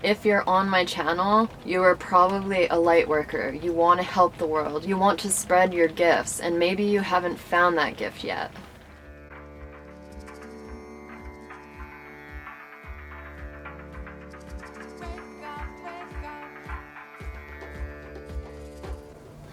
If you're on my channel, you are probably a light worker. You want to help the world. You want to spread your gifts, and maybe you haven't found that gift yet.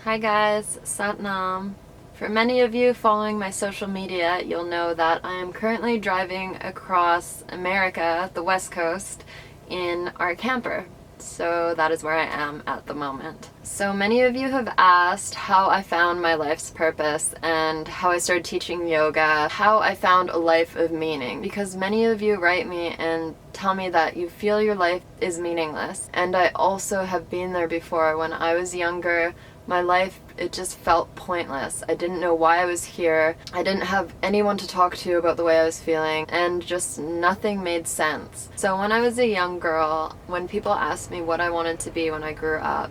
Hi guys, Satnam. For many of you following my social media, you'll know that I am currently driving across America, the West Coast, in our camper. So that is where I am at the moment. So many of you have asked how I found my life's purpose and how I started teaching yoga, how I found a life of meaning, because many of you write me and tell me that you feel your life is meaningless. And I also have been there before. When I was younger, my life, it just felt pointless. I didn't know why I was here. I didn't have anyone to talk to about the way I was feeling, and just nothing made sense. So when I was a young girl, when people asked me what I wanted to be when I grew up,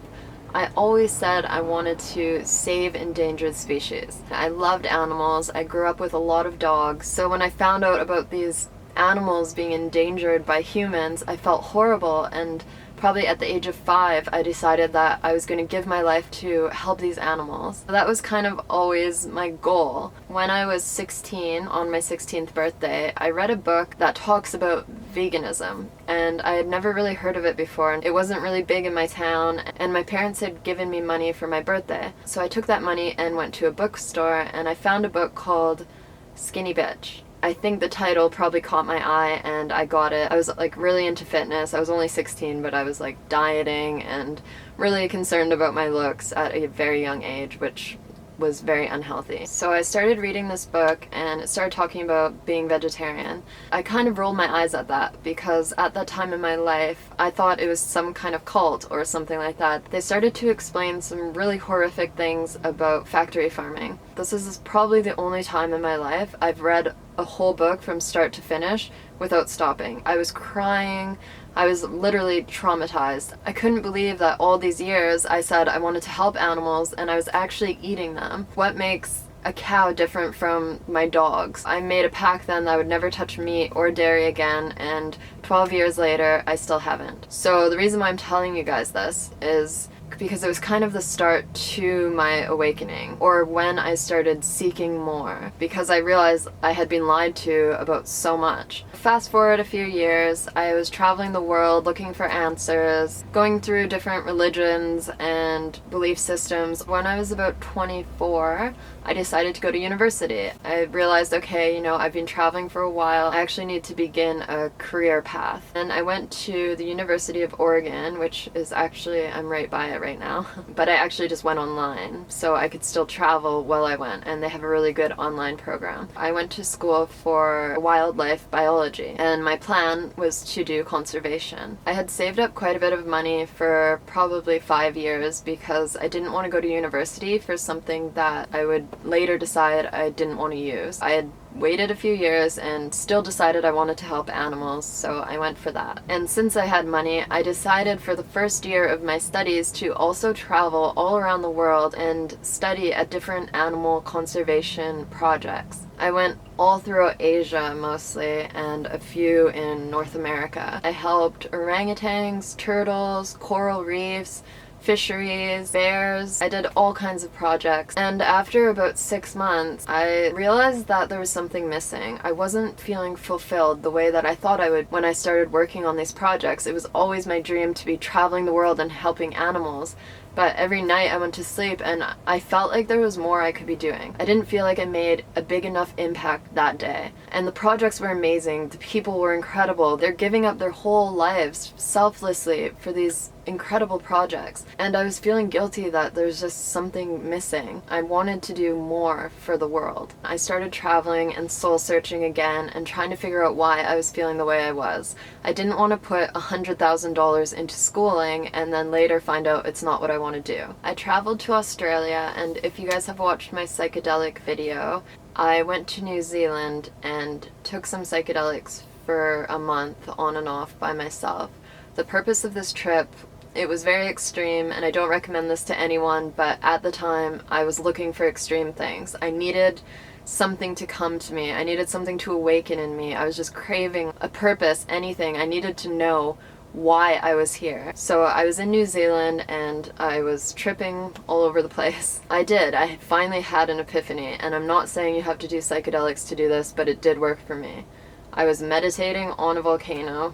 I always said I wanted to save endangered species. I loved animals. I grew up with a lot of dogs. So when I found out about these animals being endangered by humans, I felt horrible, and probably at the age of 5, I decided that I was going to give my life to help these animals. So that was kind of always my goal. When I was 16, on my 16th birthday, I read a book that talks about veganism, and I had never really heard of it before. It wasn't really big in my town, and my parents had given me money for my birthday. So I took that money and went to a bookstore, and I found a book called Skinny Bitch. I think the title probably caught my eye, and I got it. I was like really into fitness. I was only 16, but I was like dieting and really concerned about my looks at a very young age, which was very unhealthy. So I started reading this book, and it started talking about being vegetarian. I kind of rolled my eyes at that, because at that time in my life, I thought it was some kind of cult or something like that. They started to explain some really horrific things about factory farming. This is probably the only time in my life I've read a whole book from start to finish without stopping. I was crying. I was literally traumatized. I couldn't believe that all these years I said I wanted to help animals, and I was actually eating them. What makes a cow different from my dogs? I made a pact then that I would never touch meat or dairy again, and 12 years later, I still haven't. So the reason why I'm telling you guys this is because it was kind of the start to my awakening, or when I started seeking more, because I realized I had been lied to about so much. Fast forward a few years, I was traveling the world looking for answers, going through different religions and belief systems. When I was about 24, I decided to go to university. I realized, okay, I've been traveling for a while. I actually need to begin a career path. And I went to the University of Oregon, which is actually, I'm right by it right now. But I actually just went online, so I could still travel while I went, and they have a really good online program. I went to school for wildlife biology, and my plan was to do conservation. I had saved up quite a bit of money for probably 5 years, because I didn't want to go to university for something that I would later decide I didn't want to use. I had waited a few years and still decided I wanted to help animals, so I went for that. And since I had money, I decided for the first year of my studies to also travel all around the world and study at different animal conservation projects. I went all throughout Asia mostly, and a few in North America. I helped orangutans, turtles, coral reefs, fisheries, bears. I did all kinds of projects, and after about 6 months I realized that there was something missing. I wasn't feeling fulfilled the way that I thought I would when I started working on these projects. It was always my dream to be traveling the world and helping animals, but every night I went to sleep and I felt like there was more I could be doing. I didn't feel like I made a big enough impact that day. And the projects were amazing. The people were incredible. They're giving up their whole lives selflessly for these incredible projects. And I was feeling guilty that there's just something missing. I wanted to do more for the world. I started traveling and soul searching again and trying to figure out why I was feeling the way I was. I didn't want to put $100,000 into schooling and then later find out it's not what I want to do. I traveled to Australia, and if you guys have watched my psychedelic video, I went to New Zealand and took some psychedelics for a month on and off by myself. The purpose of this trip, it was very extreme, and I don't recommend this to anyone, but at the time I was looking for extreme things. I needed something to come to me. I needed something to awaken in me. I was just craving a purpose, anything. I needed to know why I was here. So I was in New Zealand and I was tripping all over the place. I finally had an epiphany, and I'm not saying you have to do psychedelics to do this, but it did work for me. I was meditating on a volcano.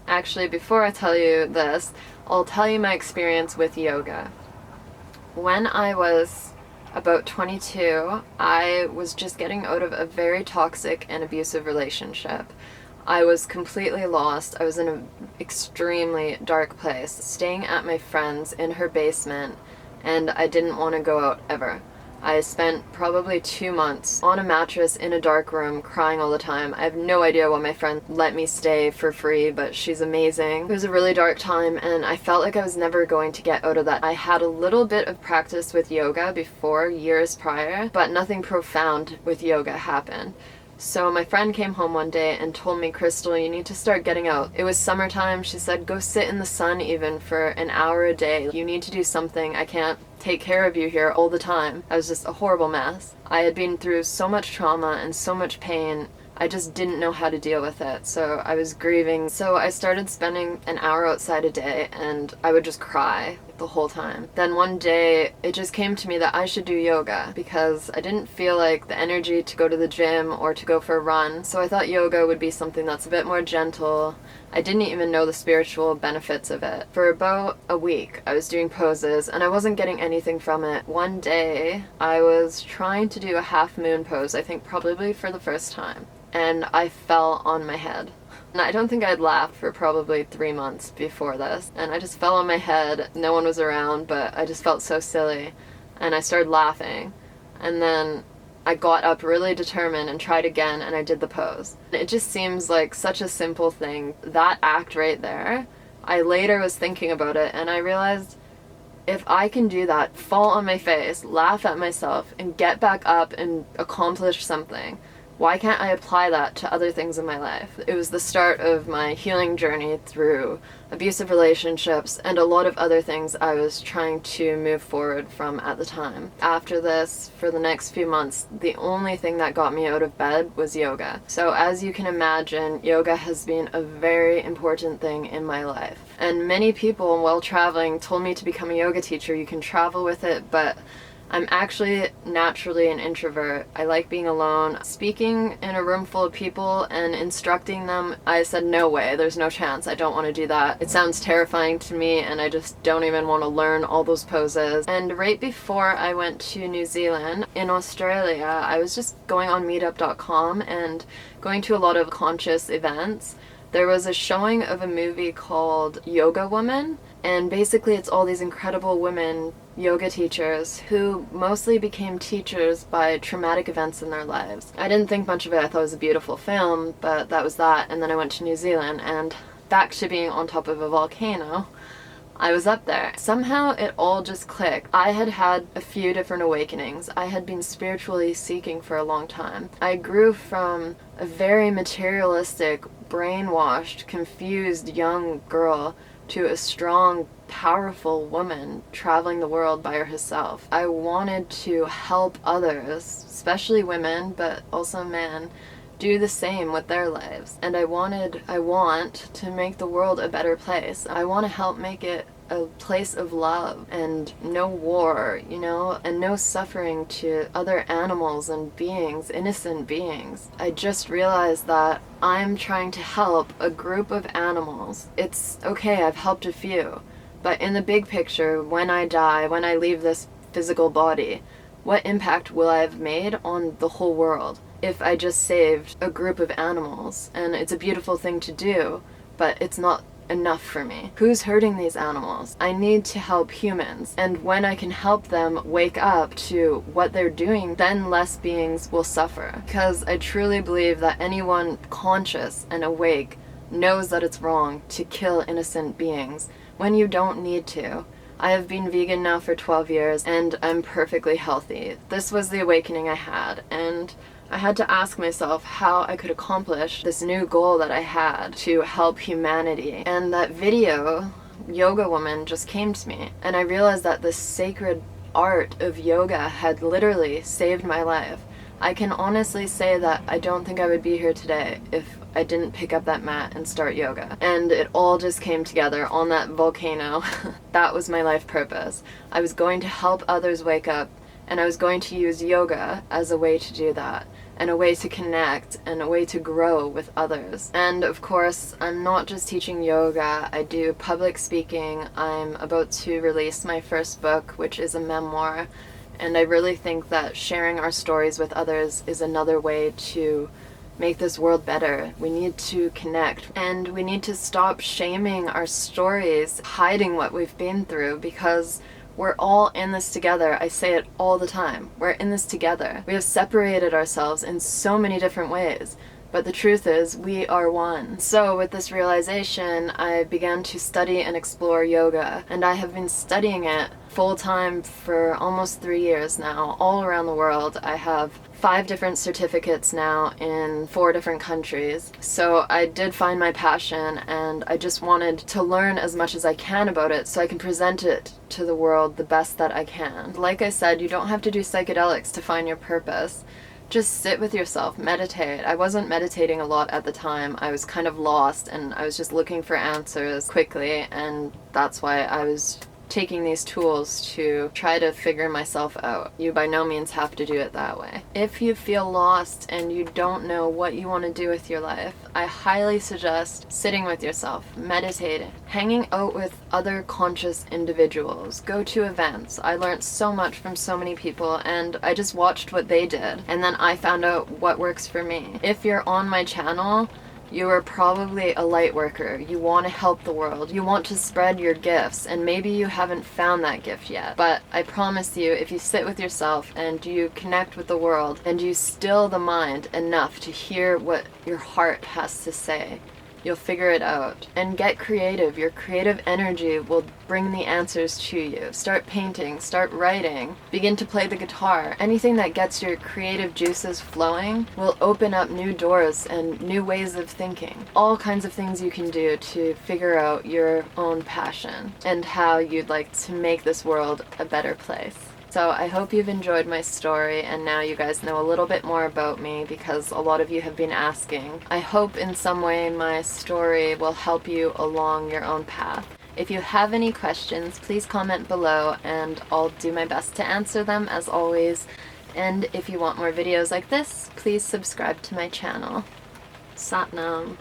Actually, before I tell you this, I'll tell you my experience with yoga. When I was about 22, I was just getting out of a very toxic and abusive relationship. I was completely lost. I was in an extremely dark place, staying at my friend's in her basement, and I didn't want to go out ever. I spent probably 2 months on a mattress in a dark room crying all the time. I have no idea why my friend let me stay for free, but she's amazing. It was a really dark time, and I felt like I was never going to get out of that. I had a little bit of practice with yoga before, years prior, but nothing profound with yoga happened. So my friend came home one day and told me, "Krystal, you need to start getting out." It was summertime. She said, "Go sit in the sun even for an hour a day. You need to do something. I can't take care of you here all the time." I was just a horrible mess. I had been through so much trauma and so much pain. I just didn't know how to deal with it. So I was grieving. So I started spending an hour outside a day, and I would just cry the whole time. Then one day it just came to me that I should do yoga because I didn't feel like the energy to go to the gym or to go for a run. So I thought yoga would be something that's a bit more gentle. I didn't even know the spiritual benefits of it. For about a week I was doing poses and I wasn't getting anything from it. One day I was trying to do a half moon pose, I think probably for the first time, and I fell on my head. And I don't think I'd laughed for probably 3 months before this. And I just fell on my head. No one was around, but I just felt so silly. And I started laughing. And then I got up really determined and tried again, and I did the pose. It just seems like such a simple thing. That act right there, I later was thinking about it, and I realized if I can do that, fall on my face, laugh at myself, and get back up and accomplish something, why can't I apply that to other things in my life? It was the start of my healing journey through abusive relationships and a lot of other things I was trying to move forward from at the time. After this, for the next few months, the only thing that got me out of bed was yoga. So as you can imagine, yoga has been a very important thing in my life. And many people, while traveling, told me to become a yoga teacher. You can travel with it, but I'm actually naturally an introvert. I like being alone. Speaking in a room full of people and instructing them, I said, no way, there's no chance. I don't want to do that. It sounds terrifying to me, and I just don't even want to learn all those poses. And right before I went to New Zealand, in Australia, I was just going on meetup.com and going to a lot of conscious events. There was a showing of a movie called Yoga Woman, and basically it's all these incredible women yoga teachers who mostly became teachers by traumatic events in their lives. I didn't think much of it. I thought it was a beautiful film, but that was that. And then I went to New Zealand, and back to being on top of a volcano, I was up there. Somehow it all just clicked. I had had a few different awakenings. I had been spiritually seeking for a long time. I grew from a very materialistic, brainwashed, confused young girl to a strong, powerful woman traveling the world by herself. I wanted to help others, especially women, but also men, do the same with their lives. And I want to make the world a better place. I want to help make it a place of love and no war, and no suffering to other animals and beings, innocent beings. I just realized that I'm trying to help a group of animals. It's okay, I've helped a few, but in the big picture, when I die, when I leave this physical body, what impact will I have made on the whole world if I just saved a group of animals? And it's a beautiful thing to do, but it's not enough for me. Who's hurting these animals? I need to help humans, and when I can help them wake up to what they're doing, then less beings will suffer. Because I truly believe that anyone conscious and awake knows that it's wrong to kill innocent beings when you don't need to. I have been vegan now for 12 years and I'm perfectly healthy. This was the awakening I had, and I had to ask myself how I could accomplish this new goal that I had to help humanity. And that video, Yoga Woman, just came to me, and I realized that the sacred art of yoga had literally saved my life. I can honestly say that I don't think I would be here today if I didn't pick up that mat and start yoga. And it all just came together on that volcano. That was my life purpose. I was going to help others wake up, and I was going to use yoga as a way to do that, and a way to connect, and a way to grow with others. And of course, I'm not just teaching yoga, I do public speaking. I'm about to release my first book, which is a memoir. And I really think that sharing our stories with others is another way to make this world better. We need to connect, and we need to stop shaming our stories, hiding what we've been through, because we're all in this together. I say it all the time. We're in this together. We have separated ourselves in so many different ways, but the truth is we are one. So with this realization, I began to study and explore yoga, and I have been studying it full-time for almost 3 years now, all around the world. I have 5 different certificates now in 4 different countries. So I did find my passion, and I just wanted to learn as much as I can about it so I can present it to the world the best that I can. Like I said, you don't have to do psychedelics to find your purpose. Just sit with yourself, meditate. I wasn't meditating a lot at the time. I was kind of lost, and I was just looking for answers quickly, and that's why I was taking these tools to try to figure myself out. You by no means have to do it that way. If you feel lost and you don't know what you want to do with your life, I highly suggest sitting with yourself, meditating, hanging out with other conscious individuals, go to events. I learned so much from so many people, and I just watched what they did, and then I found out what works for me. If you're on my channel, you are probably a light worker. You want to help the world. You want to spread your gifts, and maybe you haven't found that gift yet. But I promise you, if you sit with yourself and you connect with the world and you still the mind enough to hear what your heart has to say, you'll figure it out. And get creative. Your creative energy will bring the answers to you. Start painting, start writing, begin to play the guitar. Anything that gets your creative juices flowing will open up new doors and new ways of thinking. All kinds of things you can do to figure out your own passion and how you'd like to make this world a better place. So I hope you've enjoyed my story, and now you guys know a little bit more about me because a lot of you have been asking. I hope in some way my story will help you along your own path. If you have any questions, please comment below and I'll do my best to answer them as always. And if you want more videos like this, please subscribe to my channel. Sat Nam.